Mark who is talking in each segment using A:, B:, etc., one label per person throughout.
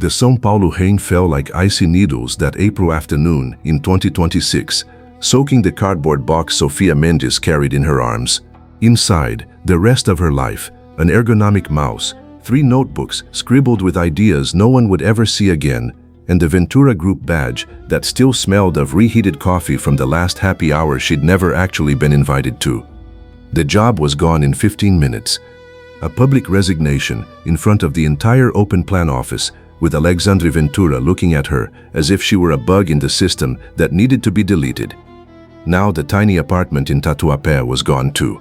A: The São Paulo rain fell like icy needles that April afternoon in 2026, soaking the cardboard box Sofia Mendes carried in her arms. Inside, the rest of her life, an ergonomic mouse, 3 notebooks scribbled with ideas no one would ever see again, and the Ventura Group badge that still smelled of reheated coffee from the last happy hour she'd never actually been invited to. The job was gone in 15 minutes. A public resignation in front of the entire open plan office, with Alexandre Ventura looking at her as if she were a bug in the system that needed to be deleted. Now the tiny apartment in Tatuapé was gone too.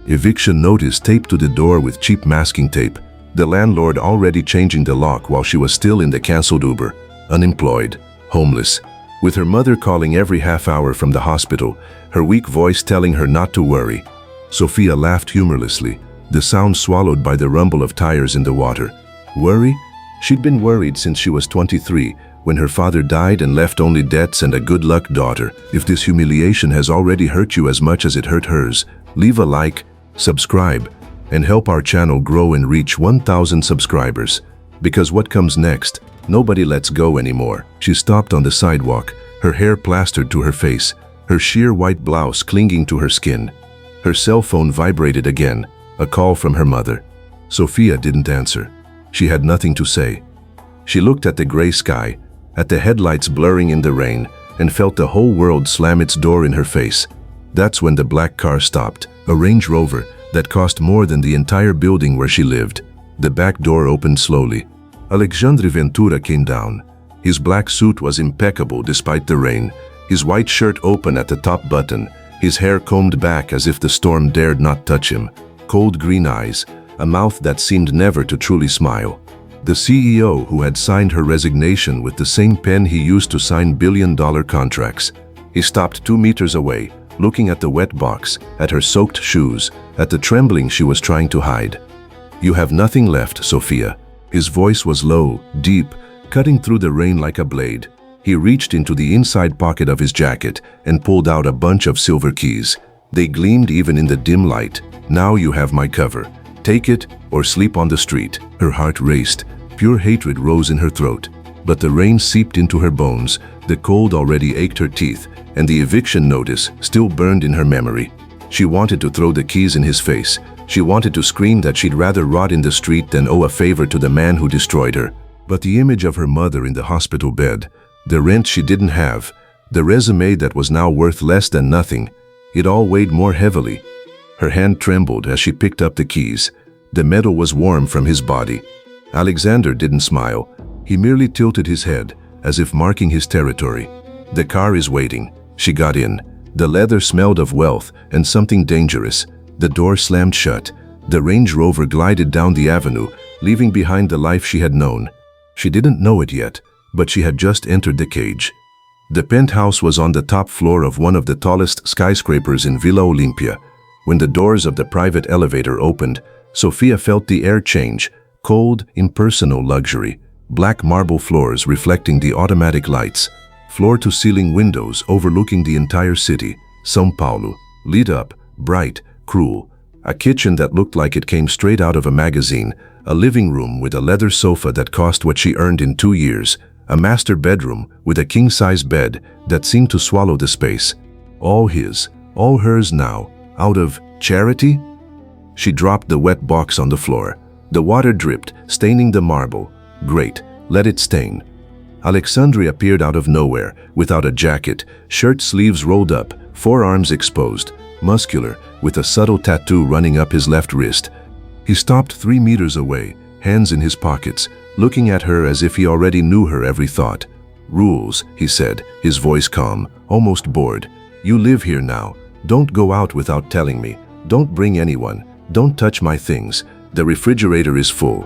A: Eviction notice taped to the door with cheap masking tape, the landlord already changing the lock while she was still in the cancelled Uber, unemployed, homeless, with her mother calling every half hour from the hospital, her weak voice telling her not to worry. Sofia laughed humorlessly, the sound swallowed by the rumble of tires in the water. Worry? She'd been worried since she was 23, when her father died and left only debts and a good-luck daughter. If this humiliation has already hurt you as much as it hurt hers, leave a like, subscribe, and help our channel grow and reach 1,000 subscribers. Because what comes next, nobody lets go anymore. She stopped on the sidewalk, her hair plastered to her face, her sheer white blouse clinging to her skin. Her cell phone vibrated again, a call from her mother. Sofia didn't answer. She had nothing to say. She looked at the gray sky, at the headlights blurring in the rain, and felt the whole world slam its door in her face. That's when the black car stopped, a Range Rover that cost more than the entire building where she lived. The back door opened slowly. Alexandre Ventura came down. His black suit was impeccable despite the rain, his white shirt open at the top button, his hair combed back as if the storm dared not touch him, cold green eyes, a mouth that seemed never to truly smile. The CEO who had signed her resignation with the same pen he used to sign billion-dollar contracts. He stopped 2 meters away, looking at the wet box, at her soaked shoes, at the trembling she was trying to hide. "You have nothing left, Sofia." His voice was low, deep, cutting through the rain like a blade. He reached into the inside pocket of his jacket and pulled out a bunch of silver keys. They gleamed even in the dim light. "Now you have my cover. Take it or sleep on the street." Her heart raced. Pure hatred rose in her throat. But the rain seeped into her bones, the cold already ached her teeth, and the eviction notice still burned in her memory. She wanted to throw the keys in his face. She wanted to scream that she'd rather rot in the street than owe a favor to the man who destroyed her. But the image of her mother in the hospital bed, the rent she didn't have, the resume that was now worth less than nothing, it all weighed more heavily. Her hand trembled as she picked up the keys. The metal was warm from his body. Alexander didn't smile. He merely tilted his head, as if marking his territory. "The car is waiting." She got in. The leather smelled of wealth and something dangerous. The door slammed shut. The Range Rover glided down the avenue, leaving behind the life she had known. She didn't know it yet, but she had just entered the cage. The penthouse was on the top floor of one of the tallest skyscrapers in Villa Olímpia. When the doors of the private elevator opened, Sofia felt the air change, cold, impersonal luxury, black marble floors reflecting the automatic lights, floor-to-ceiling windows overlooking the entire city, São Paulo, lit up, bright, cruel, a kitchen that looked like it came straight out of a magazine, a living room with a leather sofa that cost what she earned in 2 years, a master bedroom with a king-size bed that seemed to swallow the space. All his, all hers now, out of charity? She dropped the wet box on the floor. The water dripped, staining the marble. Great, let it stain. Alexandre appeared out of nowhere, without a jacket, shirt sleeves rolled up, forearms exposed, muscular, with a subtle tattoo running up his left wrist. He stopped 3 meters away, hands in his pockets, looking at her as if he already knew her every thought. "Rules," he said, his voice calm, almost bored. "You live here now. Don't go out without telling me. Don't bring anyone. Don't touch my things. The refrigerator is full.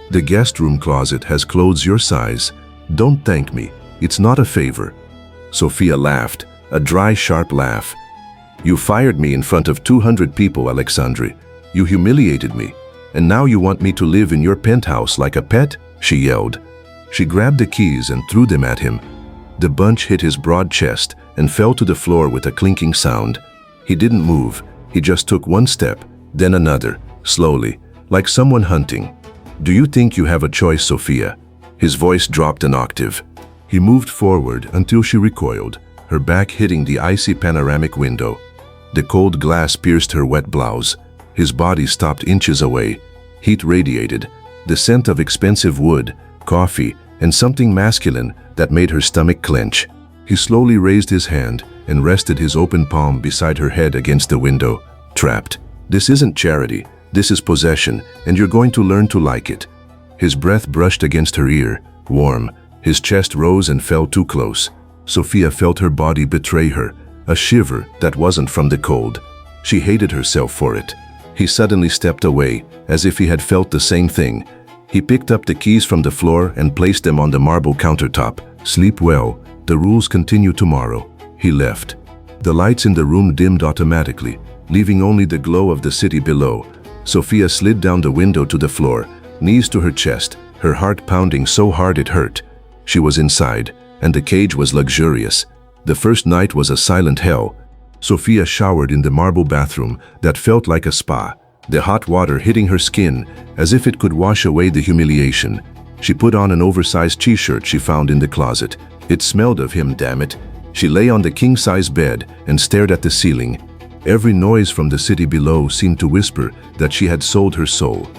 A: The guest room closet has clothes your size. Don't thank me. It's not a favor." Sofia laughed, a dry, sharp laugh. "You fired me in front of 200 people, Alexandre. You humiliated me. And now you want me to live in your penthouse like a pet?" she yelled. She grabbed the keys and threw them at him. The bunch hit his broad chest and fell to the floor with a clinking sound. He didn't move. He just took one step, then another, slowly, like someone hunting. "Do you think you have a choice, Sofia?" His voice dropped an octave. He moved forward until she recoiled, her back hitting the icy panoramic window. The cold glass pierced her wet blouse. His body stopped inches away. Heat radiated, the scent of expensive wood, coffee, and something masculine that made her stomach clench. He slowly raised his hand and rested his open palm beside her head against the window. Trapped. This isn't charity, this is possession, and you're going to learn to like it. His breath brushed against her ear, warm. His chest rose and fell too close. Sofia felt her body betray her, a shiver that wasn't from the cold. She hated herself for it. He suddenly stepped away, as if he had felt the same thing. He picked up the keys from the floor and placed them on the marble countertop. Sleep well, the rules continue tomorrow. He left. The lights in the room dimmed automatically, leaving only the glow of the city below. Sofia slid down the window to the floor, knees to her chest, her heart pounding so hard it hurt. She was inside, and the cage was luxurious. The first night was a silent hell. Sofia showered in the marble bathroom that felt like a spa, the hot water hitting her skin as if it could wash away the humiliation. She put on an oversized t-shirt she found in the closet. It smelled of him, damn it. She lay on the king-size bed and stared at the ceiling. Every noise from the city below seemed to whisper that she had sold her soul.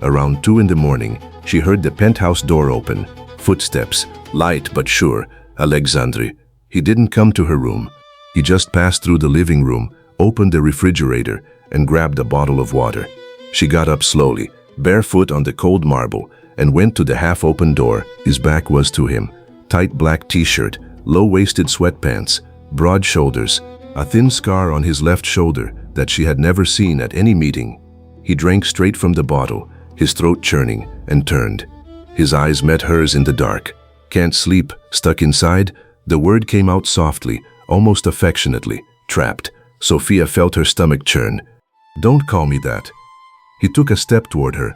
A: Around 2 in the morning, she heard the penthouse door open. Footsteps, light but sure. Alexandre. He didn't come to her room. He just passed through the living room, opened the refrigerator, and grabbed a bottle of water. She got up slowly, barefoot on the cold marble, and went to the half-open door. His back was to him. Tight black t-shirt, low-waisted sweatpants, broad shoulders, a thin scar on his left shoulder that she had never seen at any meeting. He drank straight from the bottle, his throat churning, and turned. His eyes met hers in the dark. Can't sleep, stuck inside? The word came out softly, almost affectionately. Trapped. Sofia felt her stomach churn. Don't call me that. He took a step toward her.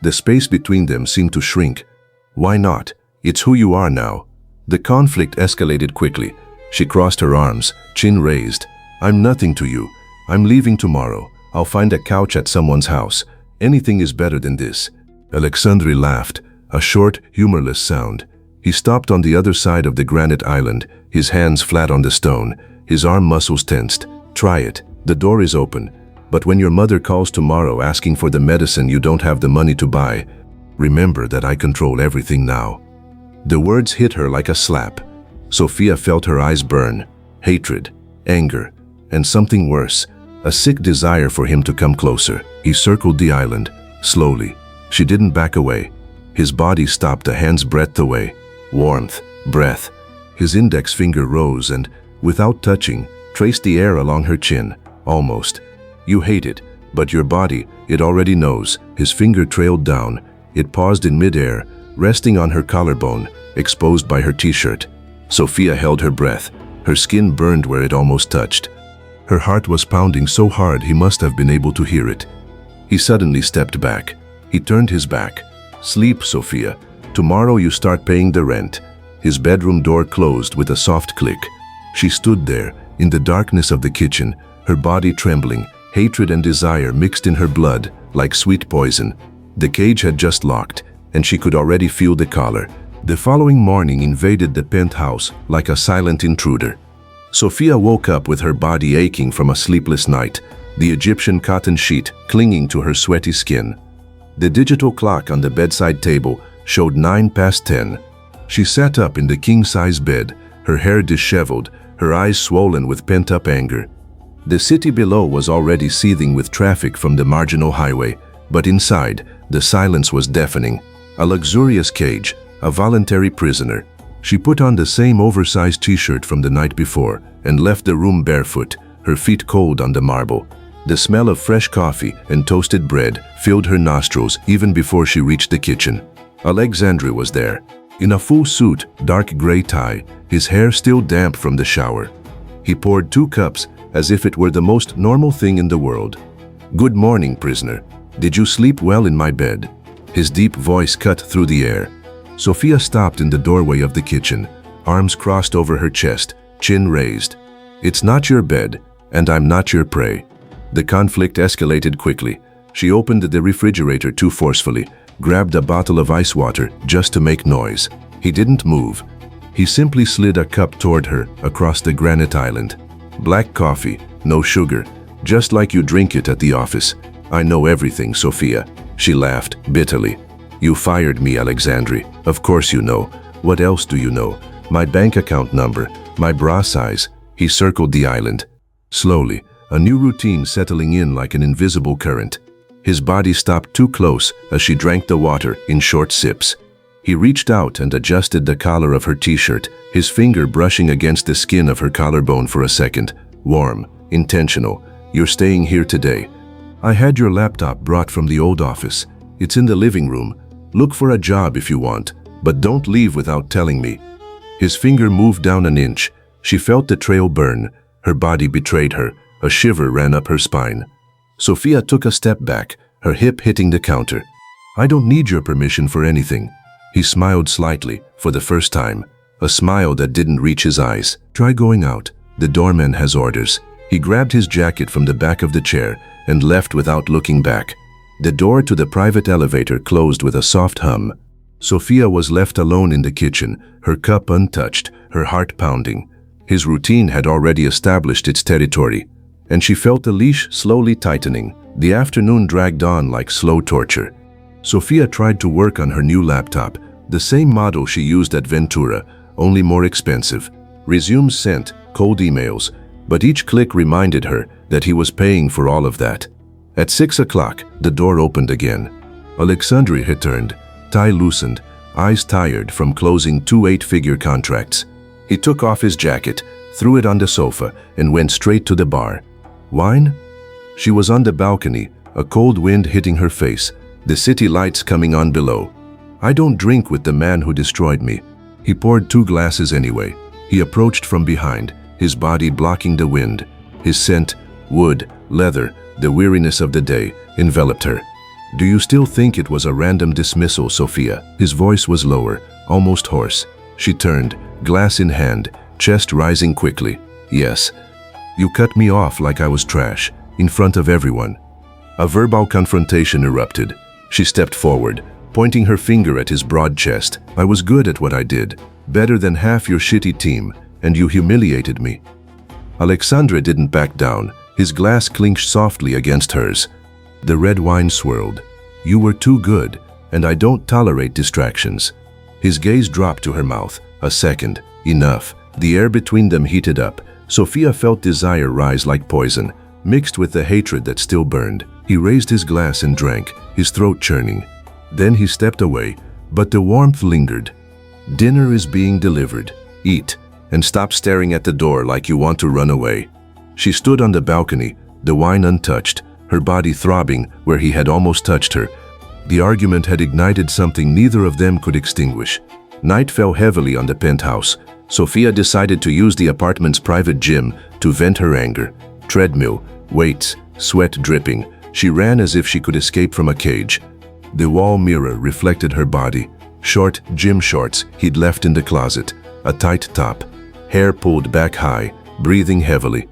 A: The space between them seemed to shrink. Why not? It's who you are now. The conflict escalated quickly. She crossed her arms, chin raised. I'm nothing to you. I'm leaving tomorrow. I'll find a couch at someone's house. Anything is better than this. Alexandre laughed, a short, humorless sound. He stopped on the other side of the granite island, his hands flat on the stone, his arm muscles tensed. Try it. The door is open. But when your mother calls tomorrow asking for the medicine you don't have the money to buy, remember that I control everything now. The words hit her like a slap. Sofia felt her eyes burn. Hatred, anger, and something worse, a sick desire for him to come closer. He circled the island, slowly. She didn't back away. His body stopped a hand's breadth away. Warmth, breath. His index finger rose and, without touching, traced the air along her chin, almost. You hate it, but your body, it already knows. His finger trailed down. It paused in midair, resting on her collarbone, exposed by her t-shirt. Sofia held her breath. Her skin burned where it almost touched. Her heart was pounding so hard he must have been able to hear it. He suddenly stepped back. He turned his back. Sleep, Sofia. Tomorrow you start paying the rent. His bedroom door closed with a soft click. She stood there, in the darkness of the kitchen, her body trembling, hatred and desire mixed in her blood like sweet poison. The cage had just locked, and she could already feel the collar. The following morning invaded the penthouse like a silent intruder. Sofia woke up with her body aching from a sleepless night, the Egyptian cotton sheet clinging to her sweaty skin. The digital clock on the bedside table showed 10:09. She sat up in the king-size bed, her hair disheveled, her eyes swollen with pent-up anger. The city below was already seething with traffic from the marginal highway, but inside, the silence was deafening. A luxurious cage, a voluntary prisoner. She put on the same oversized t-shirt from the night before and left the room barefoot, her feet cold on the marble. The smell of fresh coffee and toasted bread filled her nostrils even before she reached the kitchen. Alexandre was there, in a full suit, dark gray tie, his hair still damp from the shower. He poured 2 cups as if it were the most normal thing in the world. Good morning, prisoner. Did you sleep well in my bed? His deep voice cut through the air. Sofia stopped in the doorway of the kitchen, arms crossed over her chest, chin raised. It's not your bed, and I'm not your prey. The conflict escalated quickly. She opened the refrigerator too forcefully, grabbed a bottle of ice water just to make noise. He didn't move. He simply slid a cup toward her across the granite island. Black coffee, no sugar, just like you drink it at the office. I know everything, Sofia. She laughed bitterly. You fired me, Alexandre. Of course you know. What else do you know? My bank account number, my bra size. He circled the island. Slowly, a new routine settling in like an invisible current. His body stopped too close as she drank the water in short sips. He reached out and adjusted the collar of her t-shirt, his finger brushing against the skin of her collarbone for a second. Warm, intentional. You're staying here today. I had your laptop brought from the old office. It's in the living room. Look for a job if you want, but don't leave without telling me. His finger moved down an inch. She felt the trail burn. Her body betrayed her. A shiver ran up her spine. Sofia took a step back, her hip hitting the counter. I don't need your permission for anything. He smiled slightly, for the first time. A smile that didn't reach his eyes. Try going out. The doorman has orders. He grabbed his jacket from the back of the chair and left without looking back. The door to the private elevator closed with a soft hum. Sofia was left alone in the kitchen, her cup untouched, her heart pounding. His routine had already established its territory, and she felt the leash slowly tightening. The afternoon dragged on like slow torture. Sofia tried to work on her new laptop, the same model she used at Ventura, only more expensive. Resumes sent, cold emails, but each click reminded her that he was paying for all of that. At 6 o'clock, the door opened again. Alexandre returned, tie loosened, eyes tired from closing 2 eight-figure contracts. He took off his jacket, threw it on the sofa, and went straight to the bar. Wine? She was on the balcony, a cold wind hitting her face, the city lights coming on below. I don't drink with the man who destroyed me. He poured 2 glasses anyway. He approached from behind, his body blocking the wind. His scent, wood, leather, the weariness of the day, enveloped her. Do you still think it was a random dismissal, Sofia? His voice was lower, almost hoarse. She turned, glass in hand, chest rising quickly. Yes. You cut me off like I was trash, in front of everyone. A verbal confrontation erupted. She stepped forward, pointing her finger at his broad chest. I was good at what I did, better than half your shitty team, and you humiliated me. Alexandre didn't back down. His glass clinked softly against hers. The red wine swirled. You were too good, and I don't tolerate distractions. His gaze dropped to her mouth. A second. Enough. The air between them heated up. Sofia felt desire rise like poison, mixed with the hatred that still burned. He raised his glass and drank, his throat churning. Then he stepped away, but the warmth lingered. Dinner is being delivered. Eat, and stop staring at the door like you want to run away. She stood on the balcony, the wine untouched, her body throbbing where he had almost touched her. The argument had ignited something neither of them could extinguish. Night fell heavily on the penthouse. Sofia decided to use the apartment's private gym to vent her anger. Treadmill, weights, sweat dripping. She ran as if she could escape from a cage. The wall mirror reflected her body. Short gym shorts he'd left in the closet, a tight top, hair pulled back high, breathing heavily.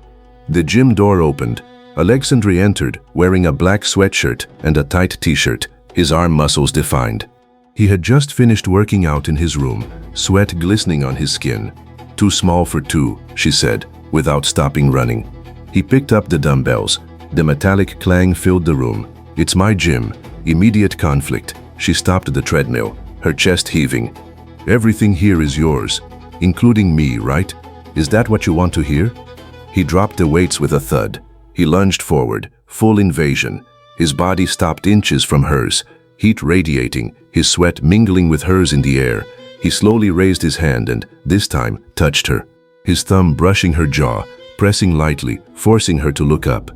A: The gym door opened. Alexandre entered, wearing a black sweatshirt and a tight t-shirt, his arm muscles defined. He had just finished working out in his room, sweat glistening on his skin. Too small for 2, she said, without stopping running. He picked up the dumbbells. The metallic clang filled the room. It's my gym. Immediate conflict. She stopped the treadmill, her chest heaving. Everything here is yours, including me, right? Is that what you want to hear? He dropped the weights with a thud. He lunged forward, full invasion. His body stopped inches from hers, heat radiating, his sweat mingling with hers in the air. He slowly raised his hand and, this time, touched her. His thumb brushing her jaw, pressing lightly, forcing her to look up.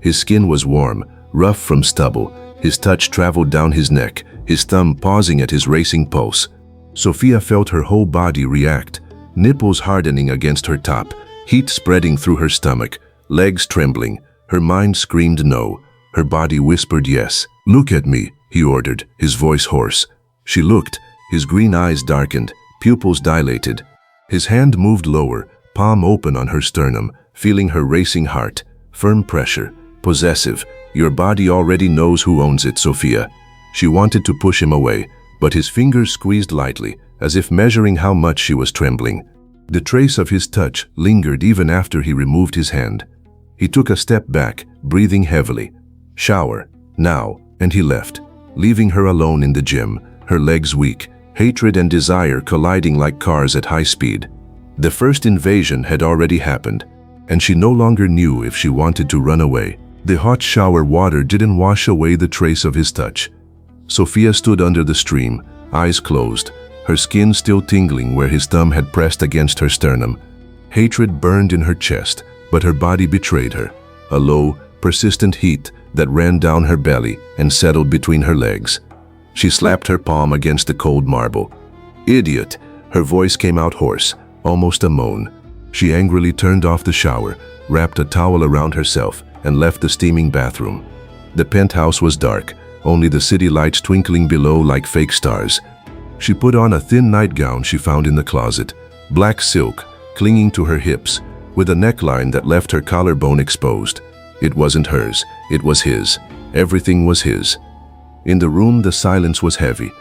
A: His skin was warm, rough from stubble. His touch traveled down his neck, his thumb pausing at his racing pulse. Sofia felt her whole body react, nipples hardening against her top, heat spreading through her stomach, legs trembling. Her mind screamed no. Her body whispered yes. Look at me, he ordered, his voice hoarse. She looked, his green eyes darkened, pupils dilated. His hand moved lower, palm open on her sternum, feeling her racing heart. Firm pressure, possessive. Your body already knows who owns it, Sofia. She wanted to push him away, but his fingers squeezed lightly, as if measuring how much she was trembling. The trace of his touch lingered even after he removed his hand. He took a step back, breathing heavily. Shower, now, and he left, leaving her alone in the gym, her legs weak, hatred and desire colliding like cars at high speed. The first invasion had already happened, and she no longer knew if she wanted to run away. The hot shower water didn't wash away the trace of his touch. Sofia stood under the stream, eyes closed, her skin still tingling where his thumb had pressed against her sternum. Hatred burned in her chest, but her body betrayed her, a low, persistent heat that ran down her belly and settled between her legs. She slapped her palm against the cold marble. "Idiot!" Her voice came out hoarse, almost a moan. She angrily turned off the shower, wrapped a towel around herself, and left the steaming bathroom. The penthouse was dark, only the city lights twinkling below like fake stars. She put on a thin nightgown she found in the closet, black silk, clinging to her hips, with a neckline that left her collarbone exposed. It wasn't hers, it was his. Everything was his. In the room, the silence was heavy.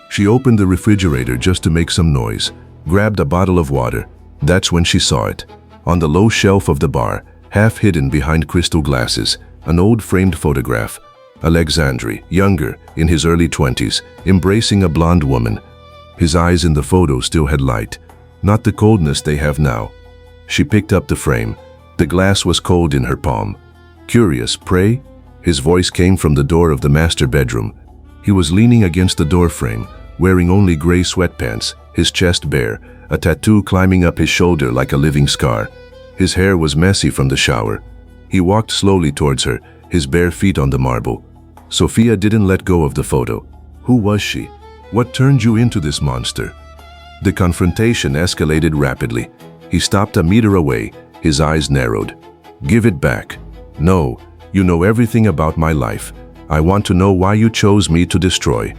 A: She opened the refrigerator just to make some noise, grabbed a bottle of water. That's when she saw it. On the low shelf of the bar, half hidden behind crystal glasses, an old framed photograph. Alexandre, younger, in his early 20s, embracing a blonde woman. His eyes in the photo still had light, not the coldness they have now. She picked up the frame. The glass was cold in her palm. "Curious, pray?" His voice came from the door of the master bedroom. He was leaning against the door frame, wearing only gray sweatpants, his chest bare, a tattoo climbing up his shoulder like a living scar. His hair was messy from the shower. He walked slowly towards her, his bare feet on the marble. Sofia didn't let go of the photo. Who was she? What turned you into this monster? The confrontation escalated rapidly. He stopped a meter away, his eyes narrowed. "Give it back." "No, you know everything about my life. I want to know why you chose me to destroy."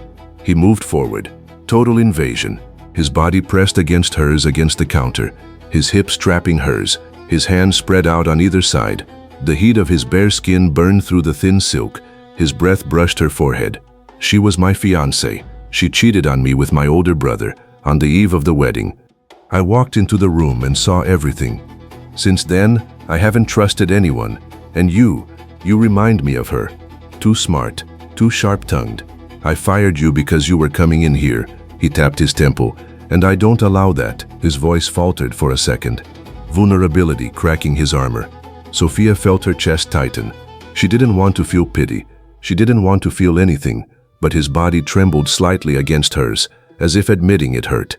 A: He moved forward. Total invasion. His body pressed against hers against the counter, his hips trapping hers, his hands spread out on either side. The heat of his bare skin burned through the thin silk. His breath brushed her forehead. She was my fiancée. She cheated on me with my older brother, on the eve of the wedding. I walked into the room and saw everything. Since then, I haven't trusted anyone. And you remind me of her. Too smart, too sharp-tongued. I fired you because you were coming in here. He tapped his temple. And I don't allow that. His voice faltered for a second. Vulnerability cracking his armor. Sofia felt her chest tighten. She didn't want to feel pity. She didn't want to feel anything, but his body trembled slightly against hers, as if admitting it hurt.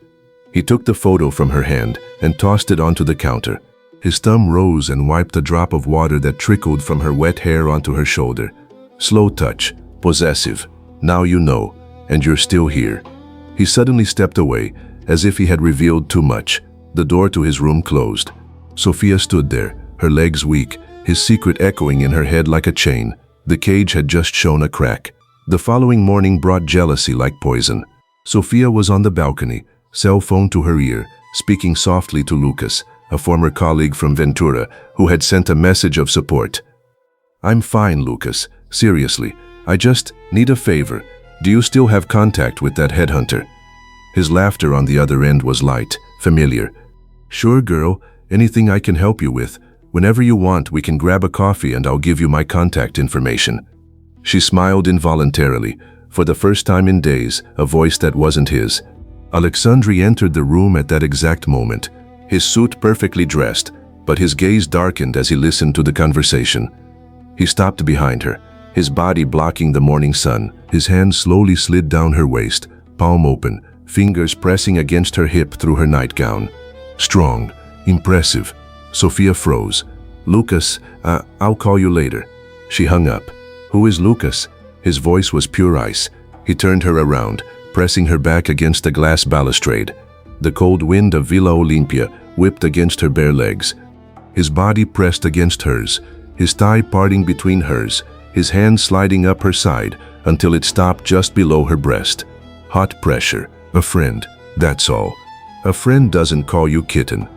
A: He took the photo from her hand and tossed it onto the counter. His thumb rose and wiped a drop of water that trickled from her wet hair onto her shoulder. Slow touch, possessive. Now you know, and you're still here. He suddenly stepped away, as if he had revealed too much. The door to his room closed. Sofia stood there, her legs weak, his secret echoing in her head like a chain. The cage had just shown a crack. The following morning brought jealousy like poison. Sofia was on the balcony, cell phone to her ear, speaking softly to Lucas, a former colleague from Ventura, who had sent a message of support. "I'm fine, Lucas. Seriously, I just need a favor. Do you still have contact with that headhunter?" His laughter on the other end was light, familiar. "Sure, girl. Anything I can help you with. Whenever you want, we can grab a coffee and I'll give you my contact information." She smiled involuntarily, for the first time in days, a voice that wasn't his. Alexandre entered the room at that exact moment, his suit perfectly dressed, but his gaze darkened as he listened to the conversation. He stopped behind her, his body blocking the morning sun. His hand slowly slid down her waist, palm open, fingers pressing against her hip through her nightgown. Strong, impressive. Sofia froze. "Lucas, I'll call you later." She hung up. "Who is Lucas?" His voice was pure ice. He turned her around, pressing her back against the glass balustrade. The cold wind of Villa Olympia whipped against her bare legs. His body pressed against hers, his thigh parting between hers, his hand sliding up her side until it stopped just below her breast. Hot pressure. A friend, that's all. A friend doesn't call you kitten.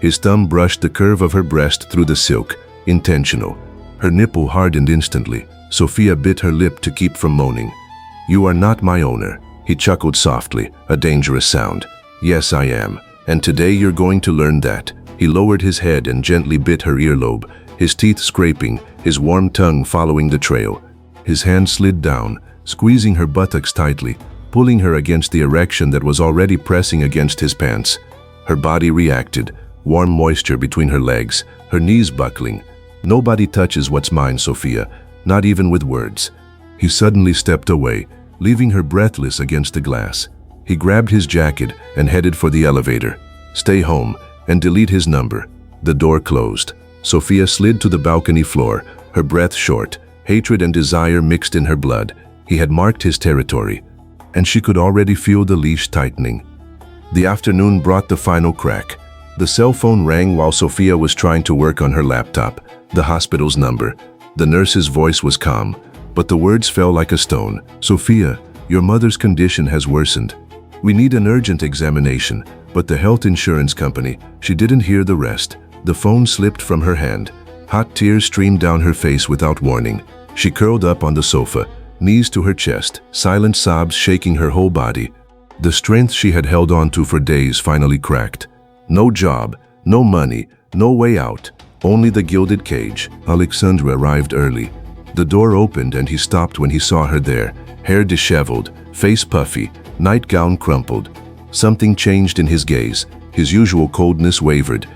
A: His thumb brushed the curve of her breast through the silk, intentional. Her nipple hardened instantly. Sofia bit her lip to keep from moaning. "You are not my owner." He chuckled softly, a dangerous sound. "Yes, I am. And today you're going to learn that." He lowered his head and gently bit her earlobe, his teeth scraping, his warm tongue following the trail. His hand slid down, squeezing her buttocks tightly, pulling her against the erection that was already pressing against his pants. Her body reacted, warm moisture between her legs, her knees buckling. "Nobody touches what's mine, Sofia, not even with words." He suddenly stepped away, leaving her breathless against the glass. He grabbed his jacket and headed for the elevator. "Stay home and delete his number." The door closed. Sofia slid to the balcony floor, her breath short, hatred and desire mixed in her blood. He had marked his territory, and she could already feel the leash tightening. The afternoon brought the final crack. The cell phone rang while Sofia was trying to work on her laptop. The hospital's number. The nurse's voice was calm, but the words fell like a stone. "Sofia, your mother's condition has worsened. We need an urgent examination." But the health insurance company, she didn't hear the rest. The phone slipped from her hand. Hot tears streamed down her face without warning. She curled up on the sofa, knees to her chest, silent sobs shaking her whole body. The strength she had held on to for days finally cracked. No job, no money, no way out, only the gilded cage. Alexandra arrived early. The door opened and he stopped when he saw her there, hair disheveled, face puffy, nightgown crumpled. Something changed in his gaze. His usual coldness wavered.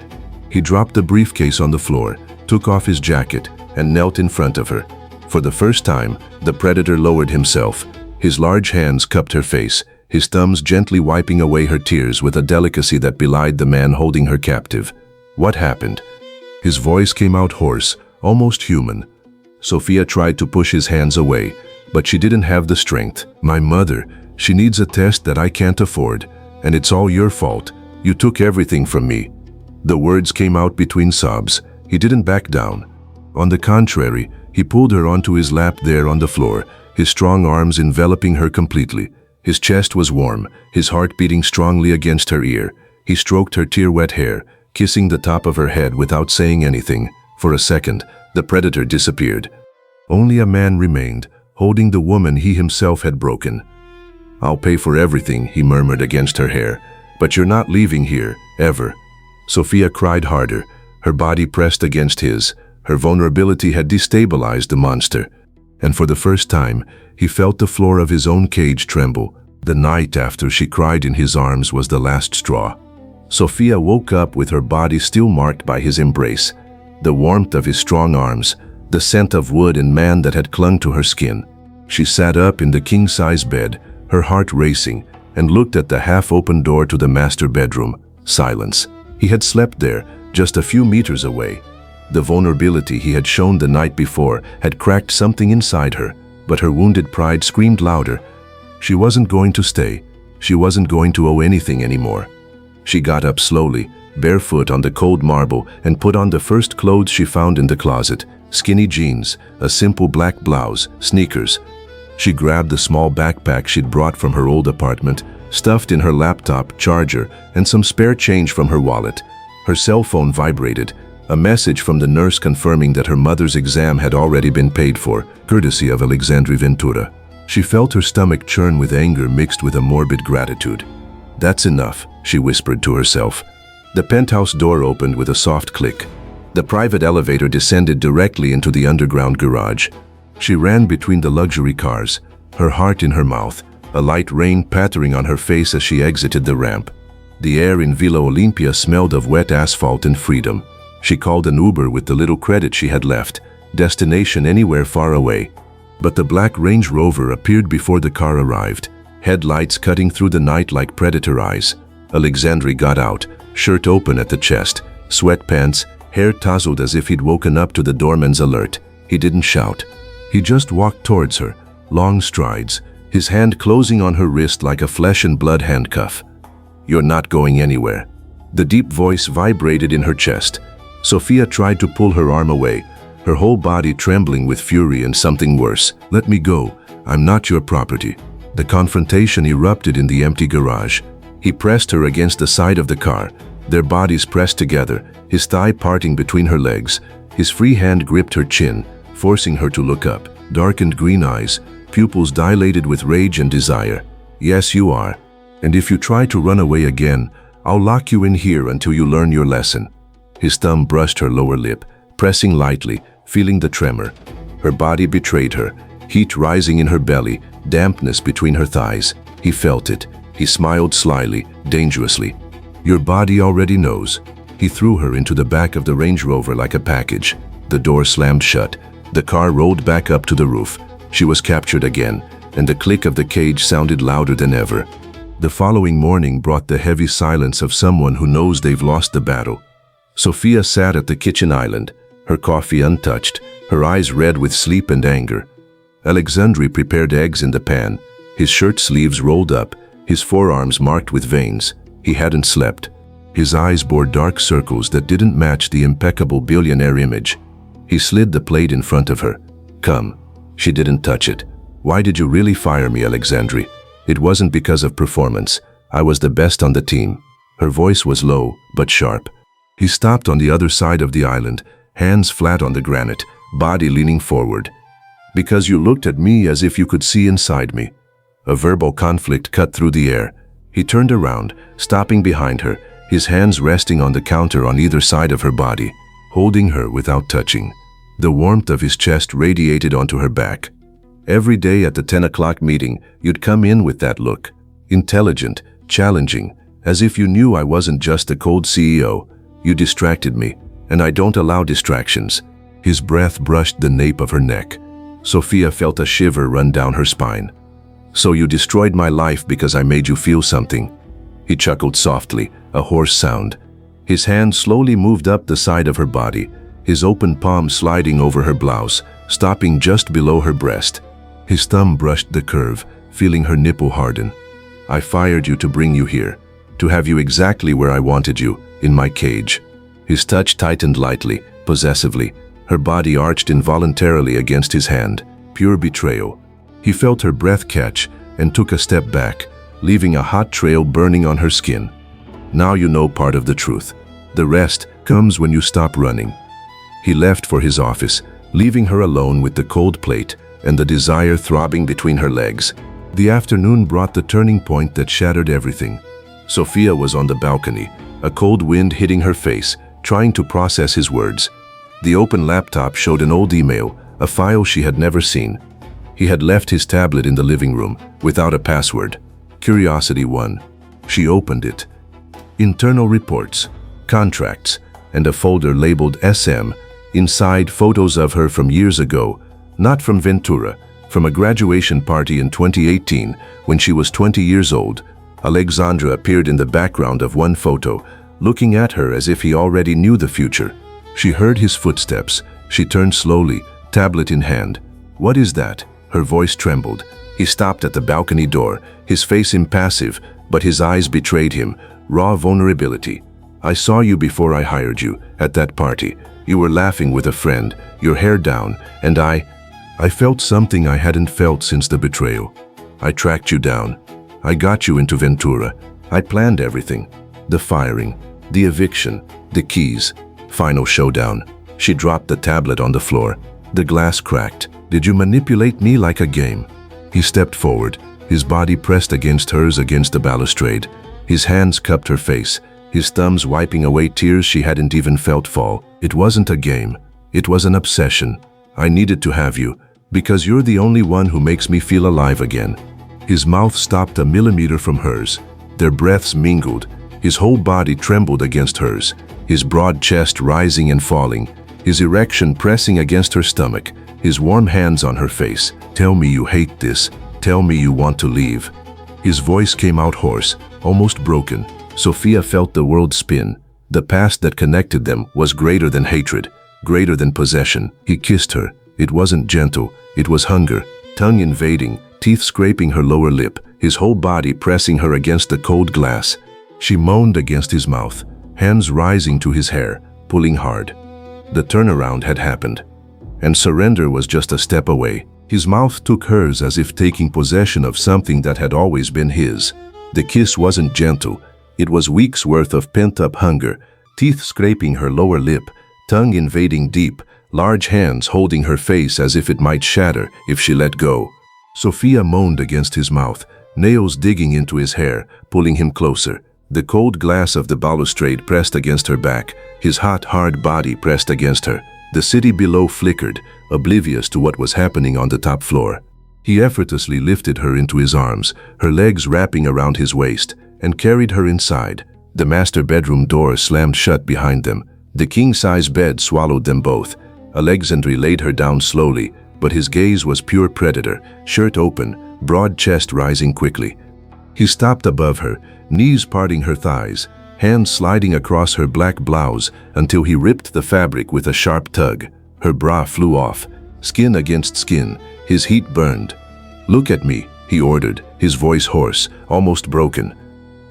A: He dropped the briefcase on the floor, took off his jacket, and knelt in front of her. For the first time, the predator lowered himself. His large hands cupped her face, his thumbs gently wiping away her tears with a delicacy that belied the man holding her captive. "What happened?" His voice came out hoarse, almost human. Sofia tried to push his hands away, but she didn't have the strength. "My mother, she needs a test that I can't afford. And it's all your fault. You took everything from me." The words came out between sobs. He didn't back down. On the contrary, he pulled her onto his lap there on the floor, his strong arms enveloping her completely. His chest was warm, his heart beating strongly against her ear. He stroked her tear-wet hair, kissing the top of her head without saying anything. For a second, the predator disappeared. Only a man remained, holding the woman he himself had broken. "I'll pay for everything," he murmured against her hair. "But you're not leaving here, ever." Sofia cried harder, her body pressed against his. Her vulnerability had destabilized the monster. And for the first time, he felt the floor of his own cage tremble. The night after she cried in his arms was the last straw. Sofia woke up with her body still marked by his embrace. The warmth of his strong arms, the scent of wood and man that had clung to her skin. She sat up in the king-size bed, her heart racing, and looked at the half-open door to the master bedroom. Silence. He had slept there, just a few meters away. The vulnerability he had shown the night before had cracked something inside her, but her wounded pride screamed louder. She wasn't going to stay. She wasn't going to owe anything anymore. She got up slowly, barefoot on the cold marble, and put on the first clothes she found in the closet. Skinny jeans, a simple black blouse, sneakers. She grabbed the small backpack she'd brought from her old apartment, stuffed in her laptop, charger, and some spare change from her wallet. Her cell phone vibrated, a message from the nurse confirming that her mother's exam had already been paid for, courtesy of Alexandre Ventura. She felt her stomach churn with anger mixed with a morbid gratitude. "That's enough," she whispered to herself. The penthouse door opened with a soft click. The private elevator descended directly into the underground garage. She ran between the luxury cars, her heart in her mouth, a light rain pattering on her face as she exited the ramp. The air in Villa Olympia smelled of wet asphalt and freedom. She called an Uber with the little credit she had left, destination anywhere far away. But the black Range Rover appeared before the car arrived, headlights cutting through the night like predator eyes. Alexandre got out, shirt open at the chest, sweatpants, hair tousled as if he'd woken up to the doorman's alert. He didn't shout. He just walked towards her, long strides, his hand closing on her wrist like a flesh and blood handcuff. "You're not going anywhere." The deep voice vibrated in her chest. Sofia tried to pull her arm away, her whole body trembling with fury and something worse. "Let me go. I'm not your property." The confrontation erupted in the empty garage. He pressed her against the side of the car, their bodies pressed together, his thigh parting between her legs. His free hand gripped her chin, forcing her to look up. Darkened green eyes, pupils dilated with rage and desire. Yes, you are. And if you try to run away again, I'll lock you in here until you learn your lesson. His thumb brushed her lower lip, pressing lightly, feeling the tremor. Her body betrayed her, heat rising in her belly, dampness between her thighs. He felt it. He smiled slyly, dangerously. Your body already knows. He threw her into the back of the Range Rover like a package. The door slammed shut. The car rolled back up to the roof. She was captured again, and the click of the cage sounded louder than ever. The following morning brought the heavy silence of someone who knows they've lost the battle. Sofia sat at the kitchen island, her coffee untouched, her eyes red with sleep and anger. Alexandre prepared eggs in the pan, his shirt sleeves rolled up, his forearms marked with veins. He hadn't slept. His eyes bore dark circles that didn't match the impeccable billionaire image. He slid the plate in front of her. Come. She didn't touch it. Why did you really fire me, Alexandre? It wasn't because of performance. I was the best on the team. Her voice was low, but sharp. He stopped on the other side of the island, hands flat on the granite, body leaning forward. Because you looked at me as if you could see inside me. A verbal conflict cut through the air. He turned around, stopping behind her, his hands resting on the counter on either side of her body, holding her without touching. The warmth of his chest radiated onto her back. Every day at the 10 o'clock meeting, you'd come in with that look. Intelligent, challenging, as if you knew I wasn't just a cold CEO. You distracted me, and I don't allow distractions. His breath brushed the nape of her neck. Sofia felt a shiver run down her spine. So you destroyed my life because I made you feel something. He chuckled softly, a hoarse sound. His hand slowly moved up the side of her body, his open palm sliding over her blouse, stopping just below her breast. His thumb brushed the curve, feeling her nipple harden. I fired you to bring you here, to have you exactly where I wanted you, in my cage. His touch tightened lightly, possessively. Her body arched involuntarily against his hand, pure betrayal. He felt her breath catch and took a step back, leaving a hot trail burning on her skin. Now you know part of the truth. The rest comes when you stop running. He left for his office, leaving her alone with the cold plate and the desire throbbing between her legs. The afternoon brought the turning point that shattered everything. Sofia was on the balcony, a cold wind hitting her face, trying to process his words. The open laptop showed an old email, a file she had never seen. He had left his tablet in the living room, without a password. Curiosity won. She opened it. Internal reports, contracts, and a folder labeled SM. Inside, photos of her from years ago, not from Ventura, from a graduation party in 2018, when she was 20 years old. Alexandra appeared in the background of one photo, looking at her as if he already knew the future. She heard his footsteps. She turned slowly, tablet in hand. What is that? Her voice trembled. He stopped at the balcony door, his face impassive, but his eyes betrayed him, raw vulnerability. I saw you before I hired you, at that party. You were laughing with a friend, your hair down, and I felt something I hadn't felt since the betrayal. I tracked you down. I got you into Ventura. I planned everything. The firing, the eviction, the keys. Final showdown. She dropped the tablet on the floor. The glass cracked. Did you manipulate me like a game? He stepped forward, his body pressed against hers against the balustrade. His hands cupped her face, his thumbs wiping away tears she hadn't even felt fall. It wasn't a game. It was an obsession. I needed to have you, because you're the only one who makes me feel alive again. His mouth stopped a millimeter from hers. Their breaths mingled. His whole body trembled against hers, his broad chest rising and falling, his erection pressing against her stomach, his warm hands on her face. Tell me you hate this. Tell me you want to leave. His voice came out hoarse, almost broken. Sofia felt the world spin. The past that connected them was greater than hatred, greater than possession. He kissed her. It wasn't gentle. It was hunger, tongue invading, teeth scraping her lower lip, his whole body pressing her against the cold glass. She moaned against his mouth, hands rising to his hair, pulling hard. The turnaround had happened, and surrender was just a step away. His mouth took hers as if taking possession of something that had always been his. The kiss wasn't gentle. It was weeks' worth of pent-up hunger, teeth scraping her lower lip, tongue invading deep, large hands holding her face as if it might shatter if she let go. Sofia moaned against his mouth, nails digging into his hair, pulling him closer. The cold glass of the balustrade pressed against her back, his hot, hard body pressed against her. The city below flickered, oblivious to what was happening on the top floor. He effortlessly lifted her into his arms, her legs wrapping around his waist, and carried her inside. The master bedroom door slammed shut behind them. The king-size bed swallowed them both. Alexandre laid her down slowly, but his gaze was pure predator, shirt open, broad chest rising quickly. He stopped above her, knees parting her thighs, hands sliding across her black blouse until he ripped the fabric with a sharp tug. Her bra flew off, skin against skin, his heat burned. "Look at me," he ordered, his voice hoarse, almost broken.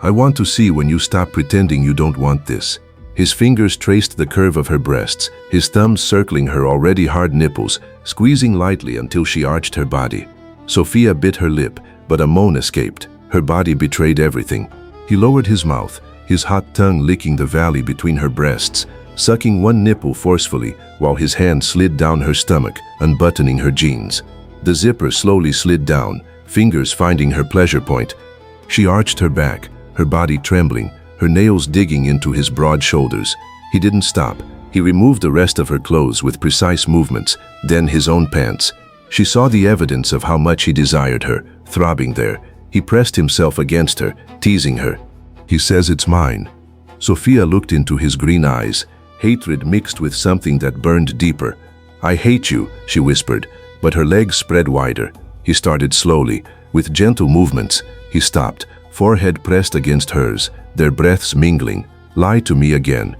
A: "I want to see when you stop pretending you don't want this." His fingers traced the curve of her breasts, his thumbs circling her already hard nipples, squeezing lightly until she arched her body. Sofia bit her lip, but a moan escaped. Her body betrayed everything. He lowered his mouth, his hot tongue licking the valley between her breasts, sucking one nipple forcefully while his hand slid down her stomach, unbuttoning her jeans. The zipper slowly slid down, fingers finding her pleasure point. She arched her back, her body trembling, her nails digging into his broad shoulders. He didn't stop. He removed the rest of her clothes with precise movements, then his own pants. She saw the evidence of how much he desired her, throbbing there. He pressed himself against her, teasing her. "He says it's mine." Sofia looked into his green eyes, hatred mixed with something that burned deeper. "I hate you," she whispered, but her legs spread wider. He started slowly, with gentle movements. He stopped, forehead pressed against hers, their breaths mingling. "Lie to me again."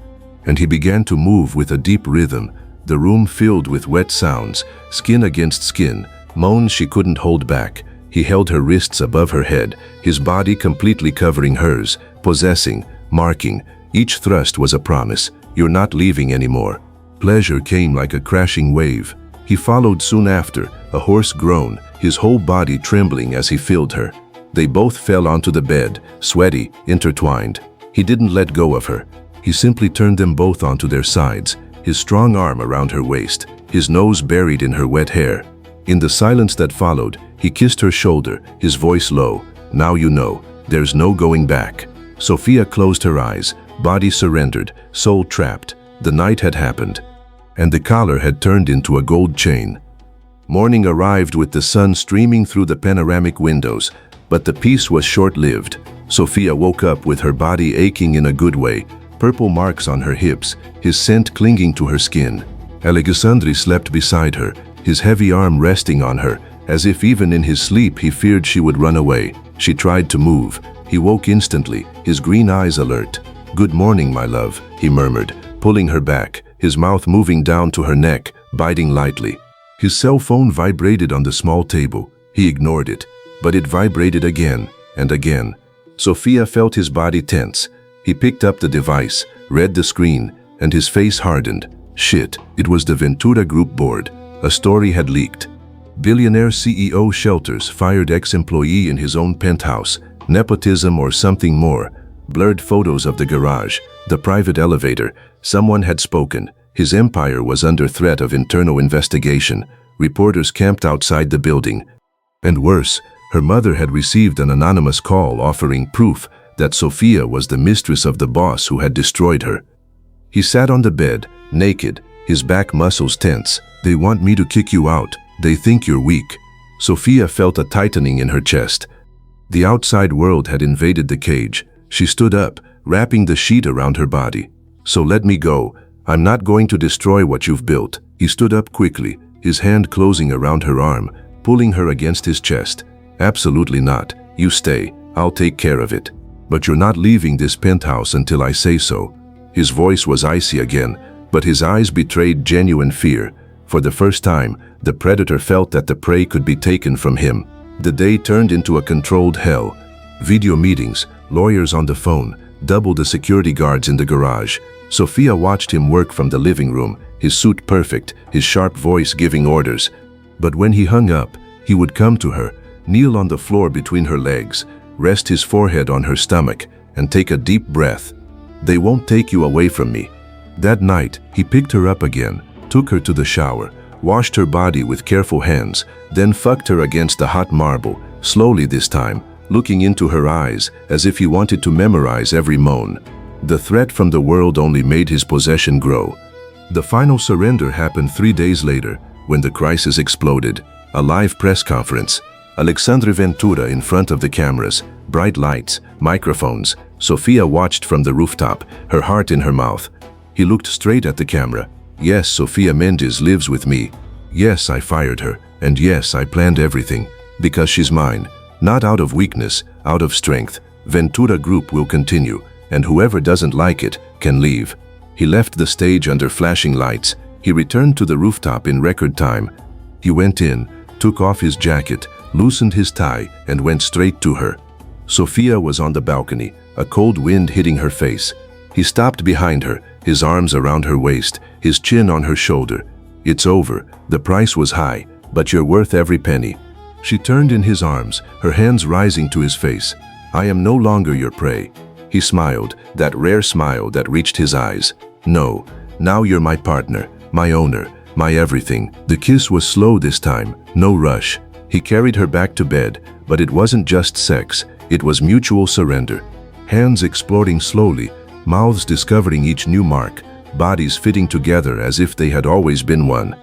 A: And he began to move with a deep rhythm, the room filled with wet sounds, skin against skin, moans she couldn't hold back. He held her wrists above her head, his body completely covering hers, possessing, marking. Each thrust was a promise. "You're not leaving anymore." Pleasure came like a crashing wave. He followed soon after, a hoarse groan, his whole body trembling as he filled her. They both fell onto the bed, sweaty, intertwined. He didn't let go of her. He simply turned them both onto their sides, his strong arm around her waist, his nose buried in her wet hair. In the silence that followed, he kissed her shoulder, his voice low. "Now you know. There's no going back." Sofia closed her eyes, body surrendered, soul trapped. The night had happened, and the collar had turned into a gold chain. Morning arrived with the sun streaming through the panoramic windows, but the peace was short-lived. Sofia woke up with her body aching in a good way, purple marks on her hips, his scent clinging to her skin. Alexandre slept beside her, his heavy arm resting on her, as if even in his sleep he feared she would run away. She tried to move. He woke instantly, his green eyes alert. "Good morning, my love," he murmured, pulling her back, his mouth moving down to her neck, biting lightly. His cell phone vibrated on the small table. He ignored it, but it vibrated again and again. Sofia felt his body tense. He picked up the device, read the screen, and his face hardened. Shit, it was the Ventura Group board. A story had leaked. Billionaire CEO shelters fired ex-employee in his own penthouse. Nepotism or something more. Blurred photos of the garage, the private elevator. Someone had spoken. His empire was under threat of internal investigation. Reporters camped outside the building. And worse, her mother had received an anonymous call offering proof that Sofia was the mistress of the boss who had destroyed her. He sat on the bed, naked, his back muscles tense. "They want me to kick you out. They think you're weak." Sofia felt a tightening in her chest. The outside world had invaded the cage. She stood up, wrapping the sheet around her body. "So let me go. I'm not going to destroy what you've built." He stood up quickly, his hand closing around her arm, pulling her against his chest. "Absolutely not. You stay. I'll take care of it. But you're not leaving this penthouse until I say so." His voice was icy again, but his eyes betrayed genuine fear. For the first time, the predator felt that the prey could be taken from him. The day turned into a controlled hell. Video meetings, lawyers on the phone, double the security guards in the garage. Sofia watched him work from the living room, his suit perfect, his sharp voice giving orders. But when he hung up, he would come to her, kneel on the floor between her legs, rest his forehead on her stomach, and take a deep breath. "They won't take you away from me." That night, he picked her up again, took her to the shower, washed her body with careful hands, then fucked her against the hot marble, slowly this time, looking into her eyes as if he wanted to memorize every moan. The threat from the world only made his possession grow. The final surrender happened 3 days later, when the crisis exploded. A live press conference. Alexandre Ventura in front of the cameras, bright lights, microphones. Sofia watched from the rooftop, her heart in her mouth. He looked straight at the camera. Yes, Sofia Mendes lives with me. Yes, I fired her. And yes, I planned everything. Because she's mine. Not out of weakness, out of strength. Ventura Group will continue, and whoever doesn't like it can leave. He left the stage under flashing lights. He returned to the rooftop in record time. He went in, took off his jacket, loosened his tie, and went straight to her. Sofia was on the balcony, a cold wind hitting her face. He stopped behind her, his arms around her waist, his chin on her shoulder. It's over. The price was high, but you're worth every penny. She turned in his arms, her hands rising to his face. I am no longer your prey. He smiled, that rare smile that reached his eyes. No, now you're my partner, my owner, my everything. The kiss was slow this time, no rush. He carried her back to bed, but it wasn't just sex, it was mutual surrender. Hands exploring slowly, mouths discovering each new mark, bodies fitting together as if they had always been one.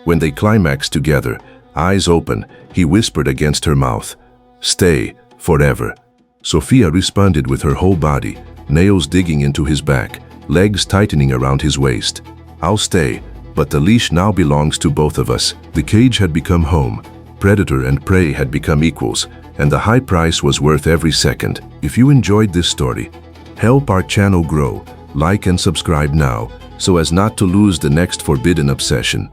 A: When they climaxed together, eyes open, he whispered against her mouth, "Stay, forever." Sofia responded with her whole body, nails digging into his back, legs tightening around his waist. I'll stay, but the leash now belongs to both of us. The cage had become home. Predator and prey had become equals, and the high price was worth every second. If you enjoyed this story, help our channel grow. Like and subscribe now, so as not to lose the next forbidden obsession.